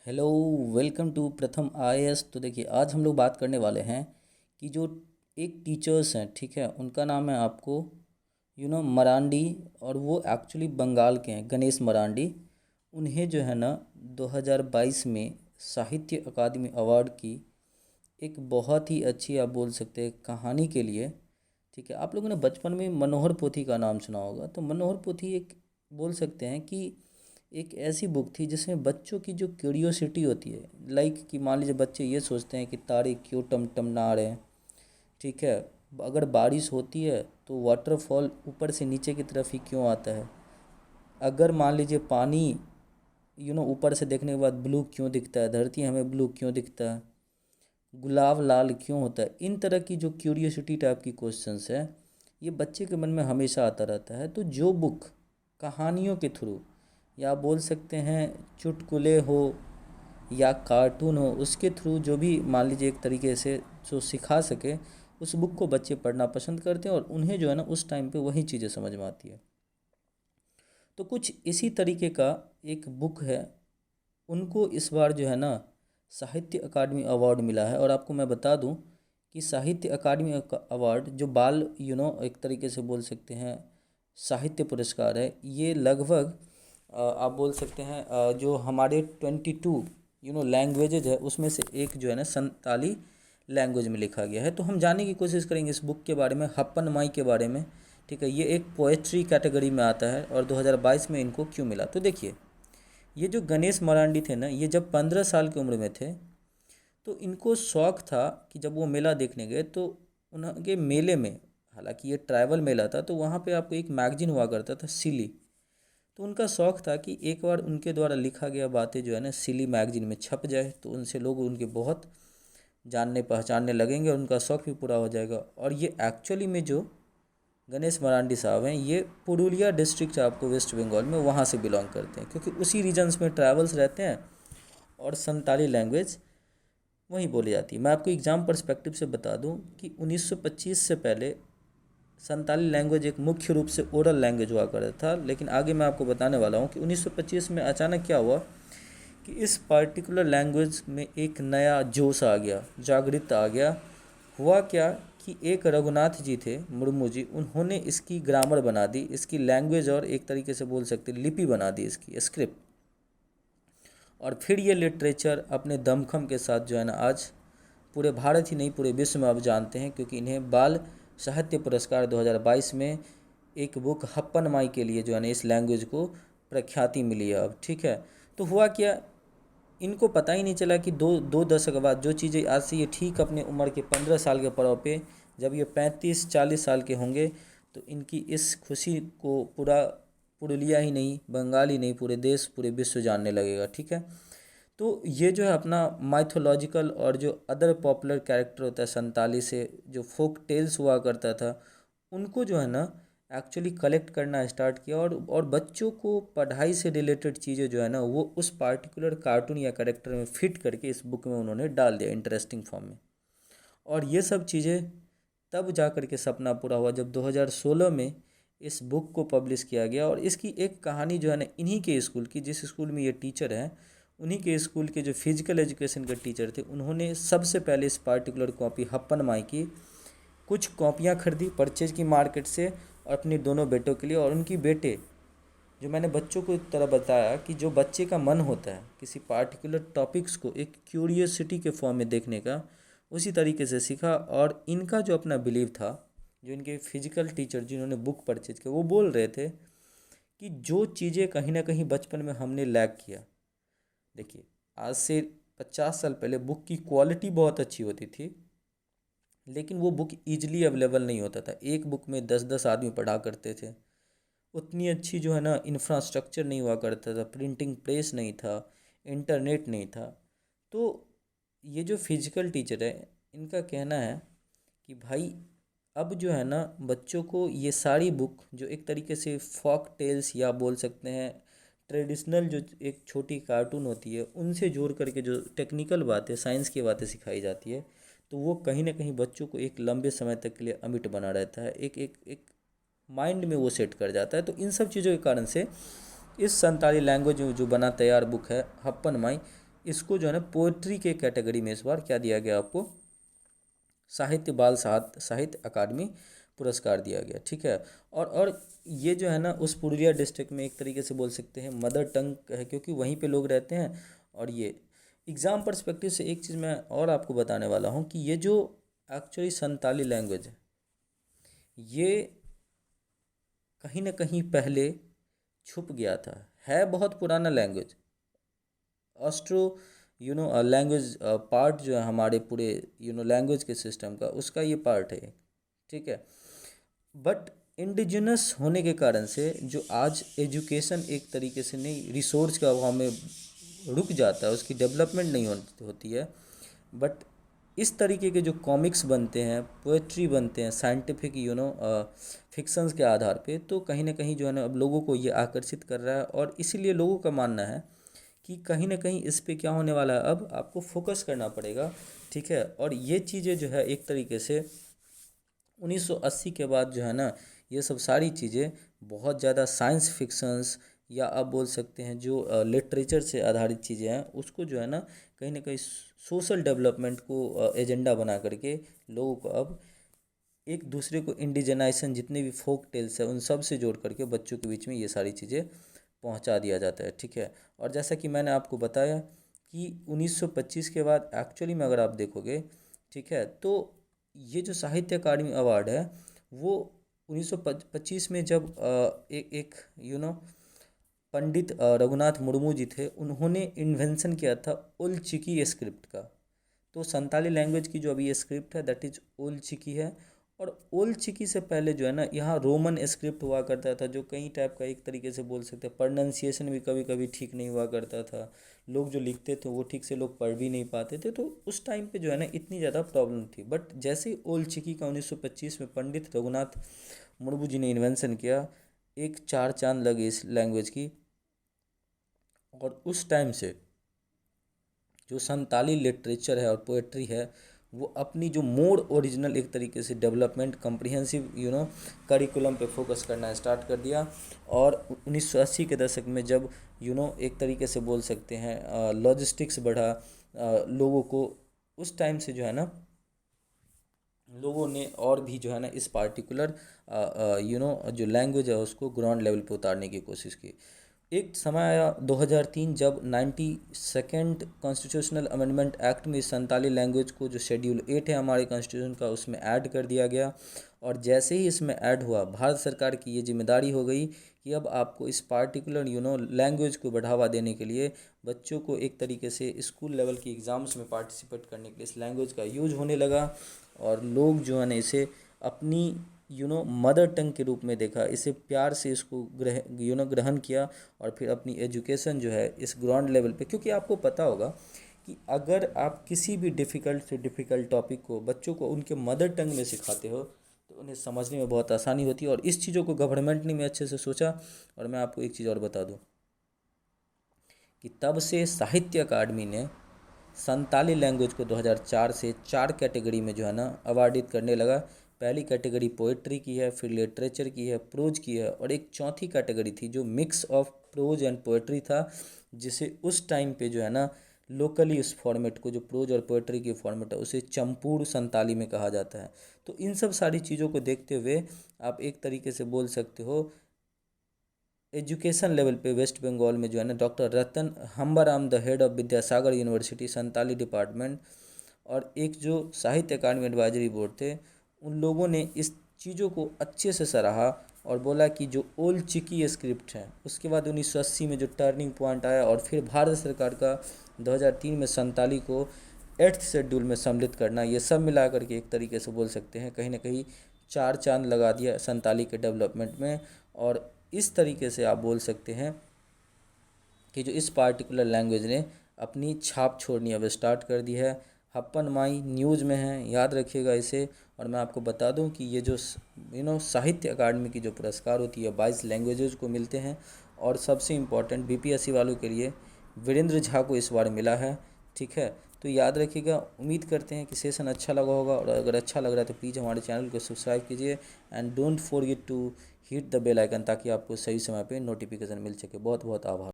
Hello. Welcome to प्रथम IAS. तो देखिए, आज हम लोग बात करने वाले हैं कि जो एक टीचर्स हैं, ठीक है, उनका नाम है आपको मरांडी। और वो एक्चुअली बंगाल के हैं, गणेश मरांडी। उन्हें जो है ना 2022 में साहित्य अकादमी अवार्ड की एक बहुत ही अच्छी, आप बोल सकते हैं, कहानी के लिए। ठीक है, आप लोगों ने बचपन में मनोहर पोथी का नाम सुना होगा। तो मनोहर पोथी एक, बोल सकते हैं कि एक ऐसी बुक थी जिसमें बच्चों की जो क्यूरियोसिटी होती है, लाइक कि मान लीजिए बच्चे ये सोचते हैं कि तारे क्यों टमटमना रहे हैं। ठीक है, अगर बारिश होती है तो वाटरफॉल ऊपर से नीचे की तरफ ही क्यों आता है। अगर मान लीजिए पानी ऊपर से देखने के बाद ब्लू क्यों दिखता है, धरती हमें ब्लू क्यों दिखता है, गुलाब लाल क्यों होता है। इन तरह की जो क्यूरियोसिटी टाइप की क्वेश्चंस है, ये बच्चे के मन में हमेशा आता रहता है। तो जो बुक कहानियों के थ्रू, या आप बोल सकते हैं चुटकुले हो या कार्टून हो, उसके थ्रू जो भी मान लीजिए एक तरीके से जो सिखा सके, उस बुक को बच्चे पढ़ना पसंद करते हैं और उन्हें जो है ना उस टाइम पे वही चीज़ें समझ में आती है। तो कुछ इसी तरीके का एक बुक है, उनको इस बार जो है ना साहित्य अकादमी अवार्ड मिला है। और आपको मैं बता दूं कि साहित्य अकादमी अवार्ड जो बाल एक तरीके से बोल सकते हैं साहित्य पुरस्कार है, ये लगभग आप बोल सकते हैं जो हमारे 22 लैंग्वेजेज है, उसमें से एक जो है ना संताली लैंग्वेज में लिखा गया है। तो हम जानने की कोशिश करेंगे इस बुक के बारे में, हप्पन माई के बारे में। ठीक है, ये एक पोएट्री कैटेगरी में आता है और 2022 में इनको क्यों मिला। तो देखिए, ये जो गणेश मरांडी थे ना, ये जब 15 साल की उम्र में थे, तो इनको शौक़ था कि जब वो मेला देखने गए तो उनके मेले में, हालांकि ये ट्रैवल मेला था, तो वहाँ पे आपको एक मैगजीन हुआ करता था, सिली। तो उनका शौक़ था कि एक बार उनके द्वारा लिखा गया बातें जो है ना सिली मैगजीन में छप जाए, तो उनसे लोग उनके बहुत जानने पहचानने लगेंगे और उनका शौक़ भी पूरा हो जाएगा। और ये एक्चुअली में जो गणेश मरांडी साहब हैं, ये पुरुलिया डिस्ट्रिक्ट आपको वेस्ट बंगाल में, वहाँ से बिलोंग करते हैं, क्योंकि उसी रीजन्स में ट्रैवल्स रहते हैं और संताली लैंग्वेज वहीं बोली जाती है। मैं आपको एग्ज़ाम पर्सपेक्टिव से बता दूं कि 1925 से पहले संताली लैंग्वेज एक मुख्य रूप से ओरल लैंग्वेज हुआ करता था, लेकिन आगे मैं आपको बताने वाला हूं कि 1925 में अचानक क्या हुआ कि इस पर्टिकुलर लैंग्वेज में एक नया जोश आ गया, जागृत आ गया। हुआ क्या कि एक रघुनाथ जी थे, मुर्मू जी, उन्होंने इसकी ग्रामर बना दी, इसकी लैंग्वेज, और एक तरीके से बोल सकते लिपि बना दी, इसकी स्क्रिप्ट। और फिर ये लिटरेचर अपने दमखम के साथ जो है ना आज पूरे भारत ही नहीं पूरे विश्व में अब जानते हैं, क्योंकि इन्हें बाल साहित्य पुरस्कार 2022 में एक बुक हप्पन माई के लिए जो है ना इस लैंग्वेज को प्रख्याति मिली है अब। ठीक है, तो हुआ क्या, इनको पता ही नहीं चला कि दो दो दशक बाद जो चीज़ें आज से ये ठीक अपने उम्र के 15 साल के पड़ाव पे, जब ये 35-40 साल के होंगे, तो इनकी इस खुशी को पूरा पुरुलिया ही नहीं, बंगाल ही नहीं, पूरे देश पूरे विश्व जानने लगेगा। ठीक है, तो ये जो है अपना माइथोलॉजिकल और जो अदर पॉपुलर कैरेक्टर होता है संताली से, जो फोक टेल्स हुआ करता था, उनको जो है ना एक्चुअली कलेक्ट करना स्टार्ट किया। और बच्चों को पढ़ाई से रिलेटेड चीज़ें जो है ना वो उस पार्टिकुलर कार्टून या कैरेक्टर में फिट करके इस बुक में उन्होंने डाल दिया इंटरेस्टिंग फॉर्म में। और ये सब चीज़ें तब जा कर के सपना पूरा हुआ जब 2016 में इस बुक को पब्लिश किया गया। और इसकी एक कहानी जो है ना इन्हीं के स्कूल की, जिस स्कूल में ये टीचर हैं, उन्हीं के स्कूल के जो फिजिकल एजुकेशन के टीचर थे, उन्होंने सबसे पहले इस पार्टिकुलर कॉपी हप्पन माई की कुछ कॉपियाँ खरीदी, परचेज की मार्केट से, और अपने दोनों बेटों के लिए। और उनकी बेटे, जो मैंने बच्चों को एक तरह बताया कि जो बच्चे का मन होता है किसी पार्टिकुलर टॉपिक्स को एक क्यूरियोसिटी के फॉर्म में देखने का, उसी तरीके से सीखा। और इनका जो अपना बिलीव था, जो इनके फिजिकल टीचर जिन्होंने बुक परचेज किया, वो बोल रहे थे कि जो चीज़ें कहीं ना कहीं बचपन में हमने लैक किया, देखिए आज से 50 साल पहले बुक की क्वालिटी बहुत अच्छी होती थी, लेकिन वो बुक ईजिली अवेलेबल नहीं होता था। एक बुक में 10-10 आदमी पढ़ा करते थे। उतनी अच्छी जो है ना इंफ्रास्ट्रक्चर नहीं हुआ करता था, प्रिंटिंग प्रेस नहीं था, इंटरनेट नहीं था। तो ये जो फिजिकल टीचर है, इनका कहना है कि भाई अब जो है ना बच्चों को ये सारी बुक जो एक तरीके से फॉक टेल्स या बोल सकते हैं ट्रेडिशनल जो एक छोटी कार्टून होती है, उनसे जोड़ करके जो टेक्निकल बातें, साइंस की बातें सिखाई जाती है, तो वो कहीं ना कहीं बच्चों को एक लंबे समय तक के लिए अमिट बना रहता है, एक एक एक माइंड में वो सेट कर जाता है। तो इन सब चीज़ों के कारण से इस संताली लैंग्वेज में जो बना तैयार बुक है हप्पन माई, इसको जो है ना पोएट्री के कैटेगरी में इस बार क्या दिया गया आपको, साहित्य बाल साहित्य अकादमी पुरस्कार दिया गया, ठीक है। और ये जो है ना उस पुरुलिया डिस्ट्रिक्ट में एक तरीके से बोल सकते हैं मदर टंग है, क्योंकि वहीं पे लोग रहते हैं। और ये एग्ज़ाम पर्सपेक्टिव से एक चीज़ मैं और आपको बताने वाला हूँ कि ये जो एक्चुअली संताली लैंग्वेज ये कहीं ना कहीं पहले छुप गया था, है बहुत पुराना लैंग्वेज। ऑस्ट्रो लैंग्वेज पार्ट जो है हमारे पूरे लैंग्वेज के सिस्टम का, उसका ये पार्ट है, ठीक है। बट इंडिजिनस होने के कारण से जो आज एजुकेशन एक तरीके से नहीं, रिसोर्स का अभाव में रुक जाता है, उसकी डेवलपमेंट नहीं होती है। बट इस तरीके के जो कॉमिक्स बनते हैं, पोएट्री बनते हैं साइंटिफिक फिक्शंस के आधार पे, तो कहीं ना कहीं जो है ना अब लोगों को ये आकर्षित कर रहा है। और इसीलिए लोगों का मानना है कि कहीं ना कहीं इस पे क्या होने वाला है, अब आपको फोकस करना पड़ेगा, ठीक है। और ये चीज़ें जो है एक तरीके से 1980 के बाद जो है ना ये सब सारी चीज़ें बहुत ज़्यादा साइंस फिक्शंस या आप बोल सकते हैं जो लिटरेचर से आधारित चीज़ें हैं, उसको जो है ना कहीं सोशल डेवलपमेंट को एजेंडा बना करके लोगों को अब एक दूसरे को इंडिजनाइजेशन, जितने भी फोक टेल्स है उन सब से जोड़ करके बच्चों के बीच में ये सारी चीज़ें पहुंचा दिया जाता है, ठीक है। और जैसा कि मैंने आपको बताया कि 1925 के बाद एक्चुअली में अगर आप देखोगे, ठीक है, तो ये जो साहित्य अकादमी अवार्ड है वो 1925 में जब एक पंडित रघुनाथ मुर्मू जी थे, उन्होंने इन्वेंशन किया था ओल चिकी स्क्रिप्ट का। तो संताली लैंग्वेज की जो अभी ये स्क्रिप्ट है दैट इज ओल चिकी है। और ओल चिकी से पहले जो है ना यहाँ रोमन स्क्रिप्ट हुआ करता था, जो कई टाइप का एक तरीके से बोल सकते हैं प्रोनाउंसिएशन भी कभी कभी ठीक नहीं हुआ करता था। लोग जो लिखते थे वो ठीक से लोग पढ़ भी नहीं पाते थे, तो उस टाइम पे जो है ना इतनी ज़्यादा प्रॉब्लम थी। बट जैसे ही ओल चिकी का 1925 में पंडित रघुनाथ मुर्मू जी ने इन्वेंशन किया, एक चार चांद लगे इस लैंग्वेज की। और उस टाइम से जो संताली लिटरेचर है और पोएट्री है वो अपनी जो मोर ओरिजिनल एक तरीके से डेवलपमेंट कम्प्रिहेंसिव करिकुलम पे फोकस करना स्टार्ट कर दिया। और 1980 के दशक में जब एक तरीके से बोल सकते हैं लॉजिस्टिक्स बढ़ा, लोगों को उस टाइम से जो है ना लोगों ने और भी जो है ना इस पार्टिकुलर जो लैंग्वेज है उसको ग्राउंड लेवल पे उतारने की कोशिश की। एक समय आया 2003 जब 92nd कॉन्स्टिट्यूशनल अमेंडमेंट एक्ट में संताली लैंग्वेज को जो शेड्यूल 8 है हमारे कॉन्स्टिट्यूशन का उसमें ऐड कर दिया गया। और जैसे ही इसमें ऐड हुआ, भारत सरकार की ये जिम्मेदारी हो गई कि अब आपको इस पार्टिकुलर लैंग्वेज को बढ़ावा देने के लिए बच्चों को एक तरीके से स्कूल लेवल की एग्ज़ाम्स में पार्टिसिपेट करने के लिए इस लैंग्वेज का यूज होने लगा। और लोग जो है ना इसे अपनी मदर टंग के रूप में देखा, इसे प्यार से इसको ग्रहण किया। और फिर अपनी एजुकेशन जो है इस ग्राउंड लेवल पे, क्योंकि आपको पता होगा कि अगर आप किसी भी डिफ़िकल्ट से डिफ़िकल्ट टॉपिक को बच्चों को उनके मदर टंग में सिखाते हो तो उन्हें समझने में बहुत आसानी होती है। और इस चीज़ों को गवर्नमेंट ने भी अच्छे से सोचा। और मैं आपको एक चीज़ और बता दूँ कि तब से साहित्य अकादमी ने संताली लैंग्वेज को 2004 से 4 कैटेगरी में जो है ना अवार्डित करने लगा। पहली कैटेगरी पोइट्री की है, फिर लिटरेचर की है, प्रोज की है, और एक चौथी कैटेगरी थी जो mix of pros and poetry था, जिसे उस टाइम पे जो है ना लोकली उस फॉर्मेट को, जो प्रोज और पोइट्री की फॉर्मेट है, उसे चंपूर संताली में कहा जाता है। तो इन सब सारी चीज़ों को देखते हुए आप एक तरीके से बोल सकते हो एजुकेशन लेवल पे वेस्ट बंगाल में जो है ना doctor Ratan Hembram the head of Vidyasagar university Santali department और एक जो साहित्य अकादमी एडवाइजरी बोर्ड थे, उन लोगों ने इस चीज़ों को अच्छे से सराहा और बोला कि जो ओल चिकी स्क्रिप्ट है, उसके बाद 1980 में जो टर्निंग पॉइंट आया और फिर भारत सरकार का 2003 में संताली को 8th शेड्यूल में सम्मिलित करना, ये सब मिला करके एक तरीके से बोल सकते हैं कहीं ना कहीं चार चांद लगा दिया संताली के डेवलपमेंट में। और इस तरीके से आप बोल सकते हैं कि जो इस पार्टिकुलर लैंग्वेज ने अपनी छाप छोड़नी अब स्टार्ट कर दी है। हप्पन माई न्यूज़ में है, याद रखिएगा इसे। और मैं आपको बता दूं कि ये जो साहित्य अकादमी की जो पुरस्कार होती है 22 लैंग्वेजेस को मिलते हैं। और सबसे इम्पॉर्टेंट बीपीएससी वालों के लिए वीरेंद्र झा को इस बार मिला है, ठीक है। तो याद रखिएगा। उम्मीद करते हैं कि सेशन अच्छा लगा होगा, और अगर अच्छा लग रहा है तो प्लीज़ हमारे चैनल को सब्सक्राइब कीजिए and don't forget to hit the bell icon, ताकि आपको सही समय पे नोटिफिकेशन मिल सके। बहुत बहुत आभार।